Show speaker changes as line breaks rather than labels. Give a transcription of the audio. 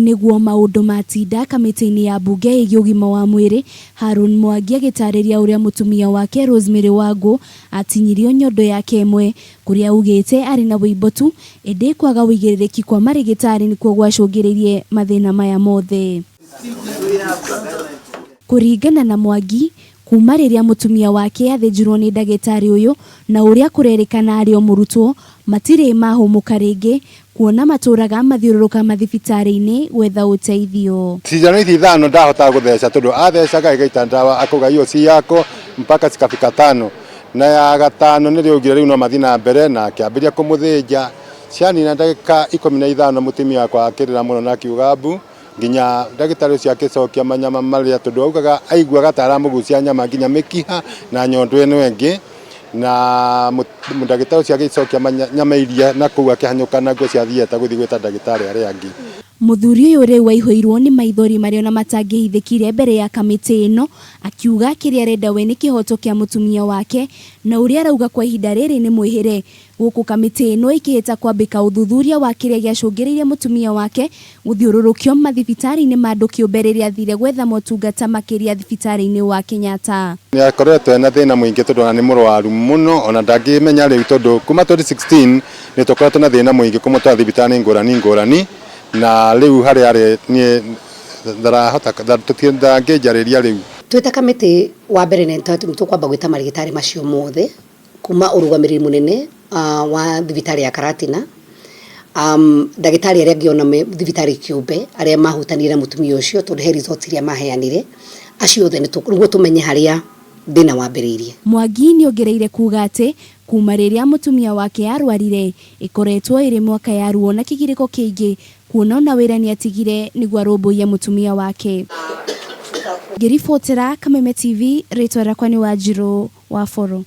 nĩguo maũndũ matinda kamĩtĩ-inĩ ya mbunge ĩgiĩ ũgima wa mwĩrĩ, Harun Mwangi agĩtarĩria ũrĩa mutumia wake Rosemary Wangũ atinyirio nyondo yake imwe, kũrĩa augĩte arĩ na wĩimbo tu, ĩndĩ kwaga wĩigĩrĩrĩki kwa marĩgĩtarĩ nĩkuo gwacũngĩrĩirie mathĩna maya mothe. Kũringana na Mwangi, kuma rĩrĩa mutumia wake athĩnjirwo nĩ ndagĩtarĩ ũyũ na ũrĩa kũrerĩkana arĩ o mũrutwo, matirĩ mahũmũka rĩngĩ, kuona matũraga mathiũrũrũka mathibitarĩ-inĩ gwetha ũteithio.
Cindano ici 5 ndahota gũtheca tondũ athecaga igaita ndawa akauga hiyo si yako mpaka zikafika 5, na ya gatano nĩrĩugire rĩu no mathi na mbere na akĩambĩrĩria kũmũthĩnja. Cianina ndagĩka 15 mutumia wakwa akĩrĩra mũno na akiuga mbu, nginya ndagĩtarĩ ũcio agĩcokia manyama marĩa tondũ augaga aiguaga ta aramũgucia nyama nginya mĩkiha na nyondo ĩno ĩngĩ, na ndagĩtarĩ ũcio agĩcokia nyama iria na kũu akĩhanyũka na nguo cia thieta gũthiĩ gwĩta ndagĩtarĩ arĩa angĩ.
Mũthuri ũyũ rĩu waihũirwo nĩ maithori marĩa ona matangĩhithĩkire mbere ya kamĩtĩ ĩno, akiuga kĩrĩa arenda we nĩ kĩhoto kĩa mutumia wake, na ũrĩa arauga kwa ihinda rĩrĩ nĩ mwĩhĩre, gũkũ kamĩtĩ ĩno ĩkĩhĩta kwambĩka ũthuthuria wa kĩrĩa gĩacũngĩrĩirie mutumia wake gũthiũrũrũkio mathibitarĩ-inĩ ma andũ kĩũmbe rĩrĩa athire gwetha motungata makĩria thibitarĩ-inĩ wa Kenyatta.
Nĩ akoretwo ena thĩna mũingĩ tondũ ona nĩ mũrwaru mũno, ona ndangĩmenya rĩu tondũ kuma 2016 nĩ tũkoretwo na thĩna mũingĩ kũmũtwara thibitarĩ ngũrani, na rĩu harĩa arĩ niĩ ndarahota ndangĩnjarĩria rĩu.
Twĩta kamĩtĩ wa mbere nĩ tũkwamba gwĩta marĩgĩtarĩ macio mothe kuma ũrũgamĩrĩri mũnene wa thibitarĩ ya Karatina, ndagĩtarĩ arĩa angĩ ona thibitarĩ kĩũmbe arĩa mahutanire na mutumia ũcio tondũ he results iria maheanire, acio othe nĩguo tũmenye harĩa thĩna wambĩrĩirie.
Mwangi nĩongereire kuga atĩ kuma rĩrĩa mutumia wake arwarire ĩkoretwo ĩrĩ mwaka ya ruo na kĩgirĩko kĩingĩ, kuona ona wĩra nĩ atigire nĩguo arũmbũiye mutumia wake. Ngĩribotera Kameme TV, rĩtwa rĩakwa nĩ Wanjirũ wa Boro.